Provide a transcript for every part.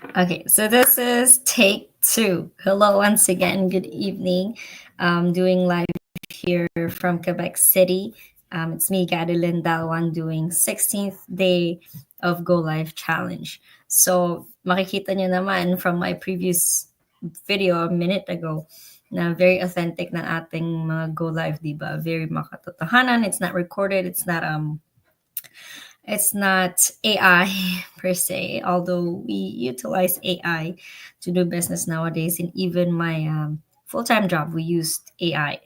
Okay, so this is take two. Hello, once again. Good evening. Doing live here from Quebec City. It's me, Gadeline Dalwan, doing 16th day of Go Live Challenge. So, makikita nyo naman from my previous video a minute ago na very authentic ng ating mga Go Live, diba? Very makatotohanan. It's not recorded. It's not AI per se, although we utilize AI to do business nowadays. And even my full time job, we used AI.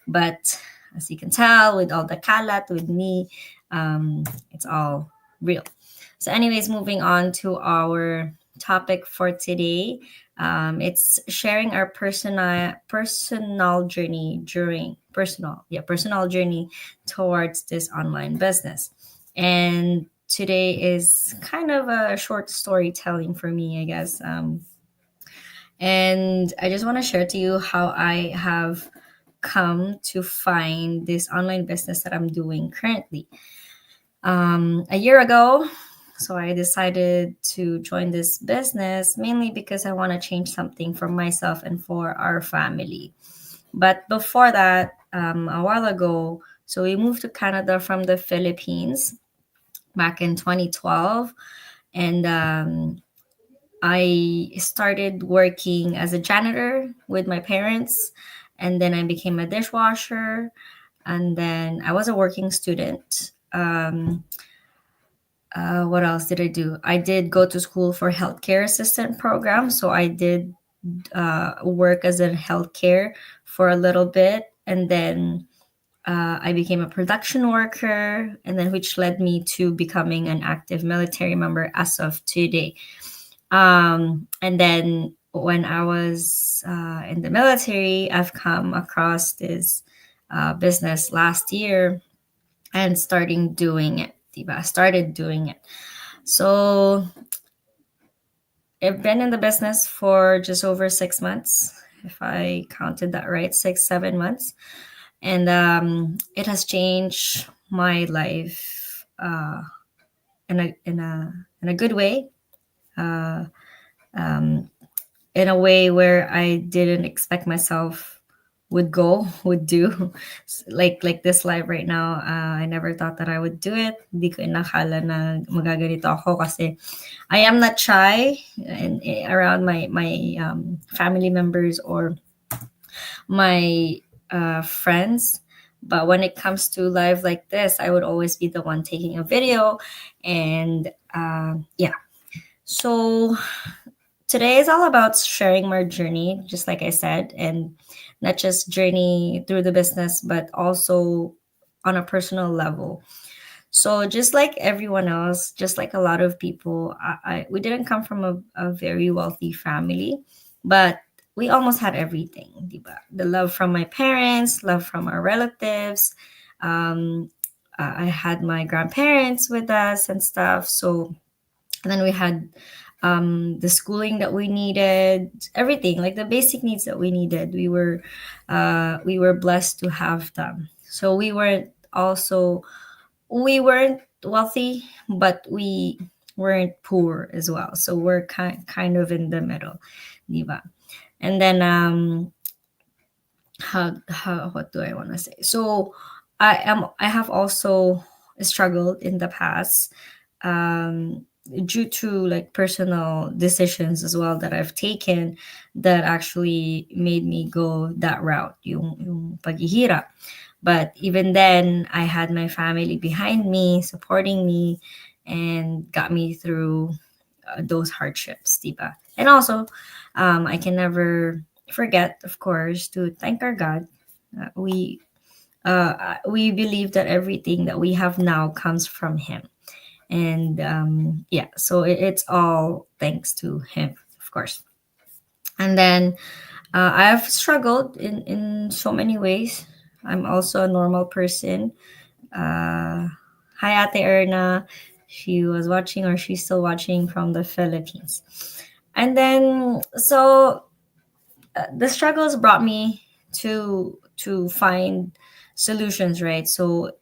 But as you can tell, with all the kalat, with me, it's all real. So, anyways, moving on to our topic for today. It's sharing our personal journey during personal journey towards this online business. And today is kind of a short storytelling for me, I guess. And I just want to share to you how I have come to find this online business that I'm doing currently. A year ago, so I decided to join this business mainly because I want to change something for myself and for our family. But before that, a while ago, so we moved to Canada from the Philippines back in 2012. And I started working as a janitor with my parents. And then I became a dishwasher. And then I was a working student. What else did I do? I did go to school for healthcare assistant program. So I did work as a healthcare for a little bit. And then I became a production worker, and then which led me to becoming an active military member as of today. And then when I was in the military, I've come across this business last year and starting doing it. Diba? Started doing it. So I've been in the business for just over 6 months, if I counted that right, 6, 7 months. And it has changed my life in a good way, uh, um, in a way where I didn't expect myself would do. Like this live right now, I never thought that I would do it. Hindi ko inakala na magaganito ako kasi I am not shy around my family members or my friends. But when it comes to live like this, I would always be the one taking a video. And yeah. So today is all about sharing my journey, just like I said, and not just journey through the business, but also on a personal level. So just like everyone else, just like a lot of people, we didn't come from a very wealthy family, but we almost had everything. Diba? The love from my parents, love from our relatives. Um, I had my grandparents with us and stuff. So and then we had the schooling that we needed, everything like the basic needs that we needed. We were blessed to have them. So we weren't wealthy, but we weren't poor as well. So we're kind of in the middle, diba? And then how what do I want to say? So I have also struggled in the past, due to like personal decisions as well that I've taken that actually made me go that route, yung paghihirap. But even then, I had my family behind me, supporting me, and got me through those hardships, diba? And also, I can never forget, of course, to thank our God. We believe that everything that we have now comes from Him, and yeah, so it's all thanks to Him, of course. And then I've struggled in so many ways. I'm also a normal person. Hi, Ate Erna. She was watching, or she's still watching from the Philippines. And then, so the struggles brought me to find solutions, right? So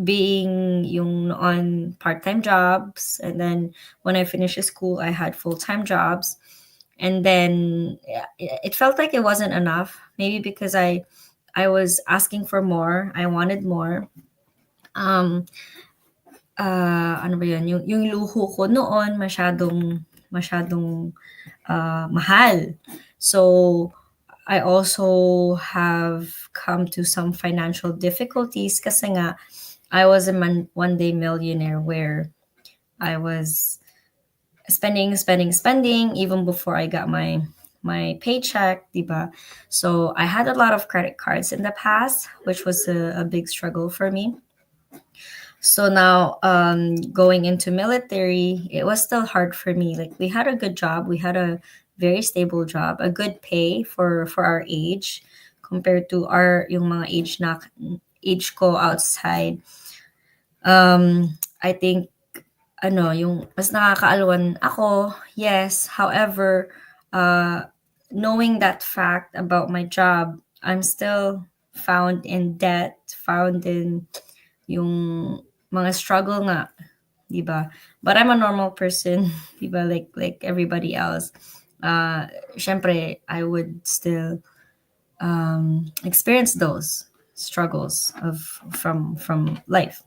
being yung on part-time jobs, and then when I finished school I had full-time jobs, and then it felt like it wasn't enough, maybe because I was asking for more, I wanted more. um ano ba yun, yung luho ko noon masyadong mahal. So I also have come to some financial difficulties kasi nga I was a one day millionaire where I was spending even before I got my paycheck, diba? So I had a lot of credit cards in the past, which was a big struggle for me. So now, going into military, it was still hard for me. Like we had a good job, we had a very stable job, a good pay for our age compared to our yung mga age ko outside. I think yung mas nakakaalwan ako, yes. However, knowing that fact about my job, I'm still found in debt, found in yung mga struggle nga, 'di ba? But I'm a normal person, 'di ba? Like everybody else. Syempre, I would still experience those struggles of from life.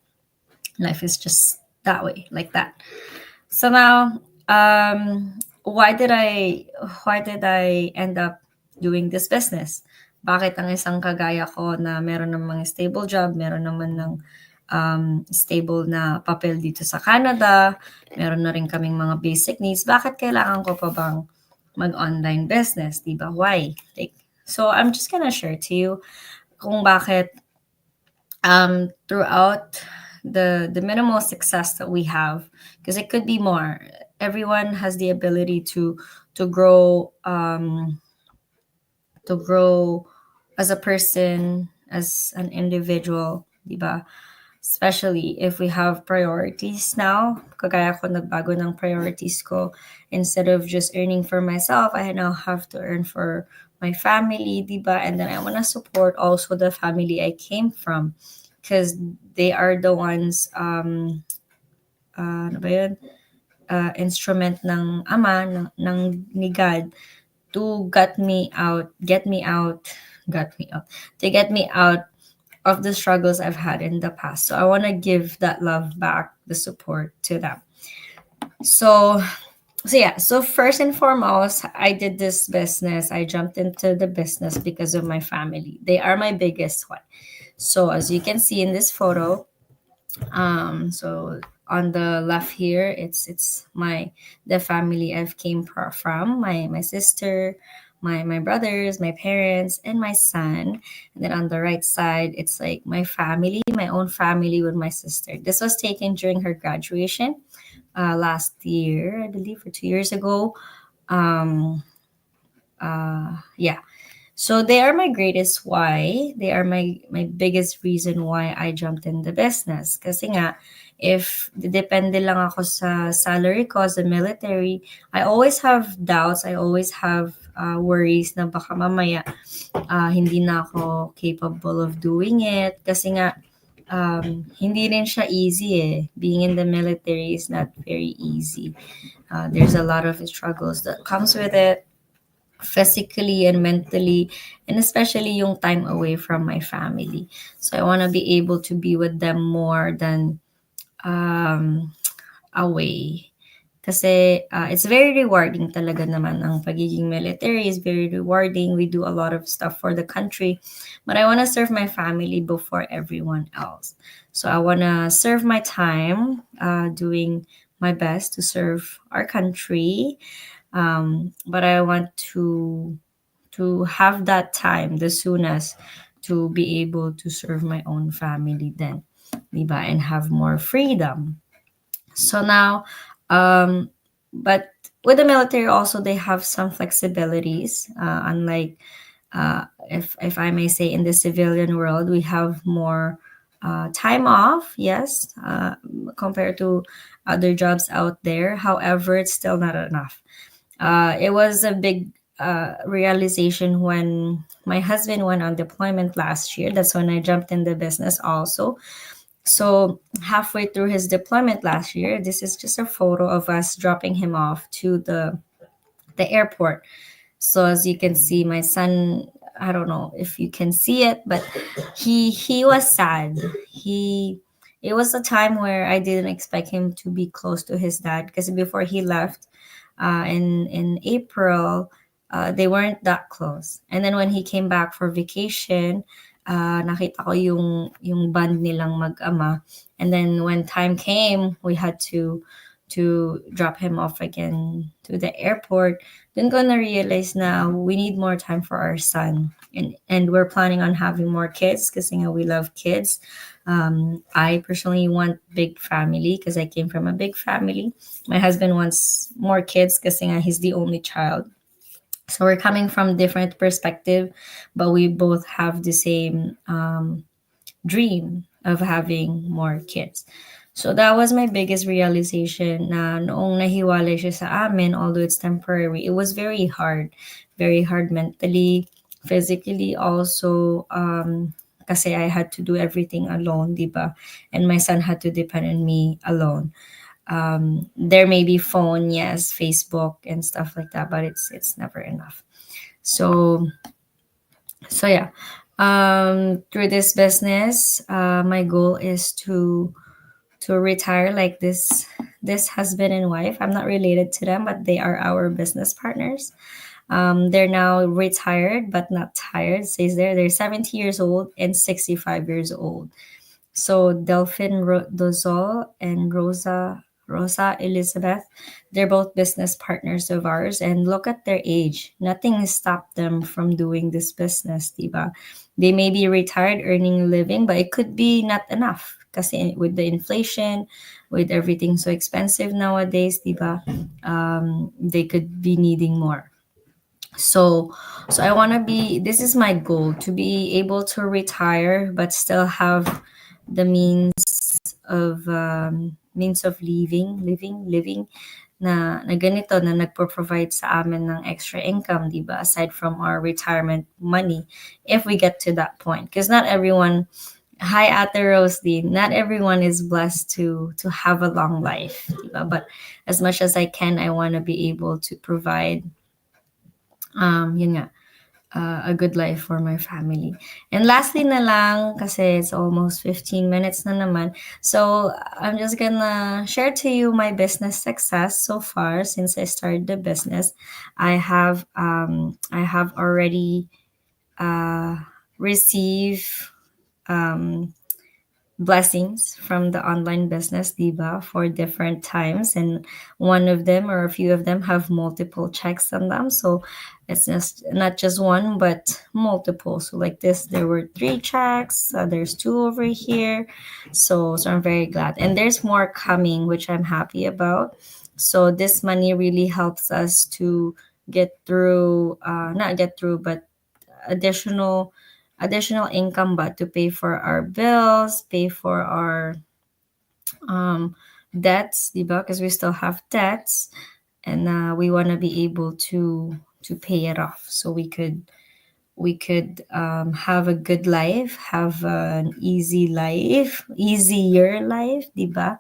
Life is just that way, like that. So now, why did I end up doing this business? Bakit ang isang kagaya ko na meron ng mga stable job, meron naman ng stable na papel dito sa Canada, meron na rin kaming mga basic needs, bakit kailangan ko pa bang mag-online business, di ba? Why? Like, so I'm just gonna share to you kung bakit throughout the minimal success that we have, because it could be more. Everyone has the ability to grow to grow as a person, as an individual, diba? Especially if we have priorities now. Kagaya ko, nagbago ng priorities ko. Instead of just earning for myself, I now have to earn for my family, diba? And then I want to support also the family I came from, because they are the ones ano ba yun? Instrument ng ama ng ni God to get me out to get me out of the struggles I've had in the past. So I want to give that love back, the support to them. So yeah, so first and foremost, I did this business. I jumped into the business because of my family. They are my biggest one. So as you can see in this photo, so on the left here, it's the family I've came from, my sister, my brothers, my parents, and my son. And then on the right side, it's like my family, my own family with my sister. This was taken during her graduation last year, I believe, or 2 years ago. Yeah. So they are my greatest why. They are my biggest reason why I jumped in the business. Kasi nga, if depende lang ako sa salary ko sa military, I always have doubts. I always have worries na baka mamaya hindi na ako capable of doing it. Kasi nga, hindi rin siya easy eh. Being in the military is not very easy. There's a lot of struggles that comes with it, physically and mentally, and especially yung time away from my family. So I want to be able to be with them more than away. Kasi it's very rewarding talaga naman. Ang pagiging military is very rewarding. We do a lot of stuff for the country. But I want to serve my family before everyone else. So I want to serve my time doing my best to serve our country. But I want to have that time the soonest to be able to serve my own family then, diba? And have more freedom. So now, but with the military also they have some flexibilities. Unlike if I may say in the civilian world, we have more time off, yes, compared to other jobs out there. However, it's still not enough. It was a big realization when my husband went on deployment last year. That's when I jumped in the business also. So halfway through his deployment last year, this is just a photo of us dropping him off to the airport. So as you can see, my son, I don't know if you can see it, but he was sad. He It was a time where I didn't expect him to be close to his dad, because before he left, in April, they weren't that close. And then when he came back for vacation, nakita ko yung bond nilang mag-ama. And then when time came, we had to drop him off again to the airport. Then ko na realize na we need more time for our son. And we're planning on having more kids because we love kids. I personally want big family because I came from a big family. My husband wants more kids because he's the only child. So we're coming from different perspective, but we both have the same dream of having more kids. So that was my biggest realization na noong nahiwalay siya sa amin, although it's temporary, it was very hard mentally, physically also, kasi I had to do everything alone, di ba? And my son had to depend on me alone. There may be phone, yes, Facebook and stuff like that, but it's never enough. So yeah, through this business, my goal is to retire like this husband and wife. I'm not related to them, but they are our business partners. They're now retired but not tired. It says there they're 70 years old and 65 years old. So Delphine Dozol and Rosa Elizabeth, they're both business partners of ours. And look at their age. Nothing has stopped them from doing this business, diba? They may be retired earning a living, but it could be not enough. Kasi with the inflation, with everything so expensive nowadays, diba? They could be needing more. So I want to be, this is my goal, to be able to retire but still have the means of living na ganito, na nagpo-provide sa amin ng extra income, di ba? Aside from our retirement money, if we get to that point. Because not everyone, hi Ate Rosie, not everyone is blessed to have a long life, di ba? But as much as I can, I want to be able to provide, yun nga, a good life for my family. And lastly na lang, kasi it's almost 15 minutes na naman. So I'm just gonna share to you my business success so far since I started the business. I have already received blessings from the online business, diba, for different times. And one of them or a few of them have multiple checks on them. So it's just not just one, but multiple. So like this, there were 3 checks. There's 2 over here. So I'm very glad. And there's more coming, which I'm happy about. So this money really helps us to get through, not get through, but additional income, but to pay for our bills, pay for our debts, diba? Because we still have debts, and we want to be able to pay it off, so we could have a good life, have an easier life, diba?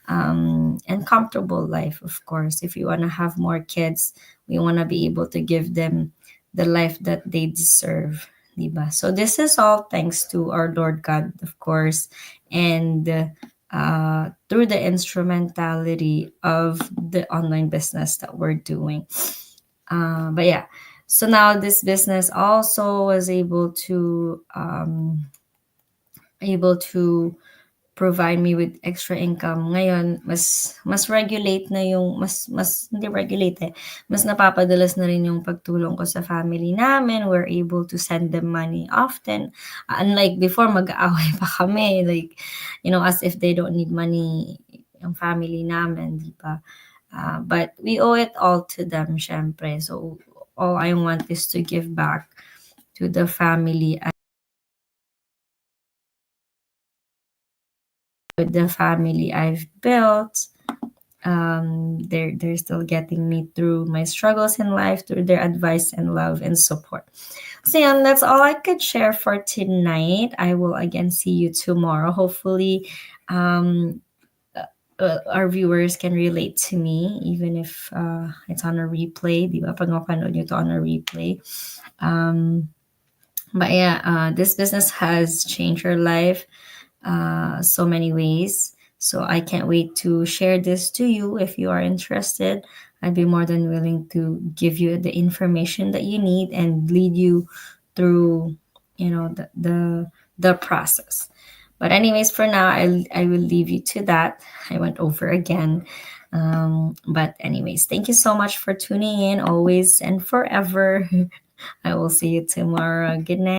And comfortable life, of course. If you want to have more kids, we want to be able to give them the life that they deserve, diba? So this is all thanks to our Lord God, of course, and through the instrumentality of the online business that we're doing. But yeah, so now this business also was able to provide me with extra income. Ngayon, mas regulate na yung, mas hindi regulate eh. Mas napapadalas na rin yung pagtulong ko sa family namin. We're able to send them money often. Unlike before, mag-aaway pa kami. Like, as if they don't need money, yung family namin, di ba? But we owe it all to them, syempre. So, all I want is to give back to the family, the family I've built. They're still getting me through my struggles in life, through their advice and love and support. So yeah, that's all I could share for tonight. I will again see you tomorrow. Hopefully, um, our viewers can relate to me, even if it's on a replay. Di ba? Pag mapanood nyo to on a replay. Um, but yeah, this business has changed her life so many ways. So I can't wait to share this to you. If you are interested, I'd be more than willing to give you the information that you need and lead you through, the process. But anyways, for now, I will leave you to that. I went over again. But anyways, thank you so much for tuning in always and forever. I will see you tomorrow. Good night.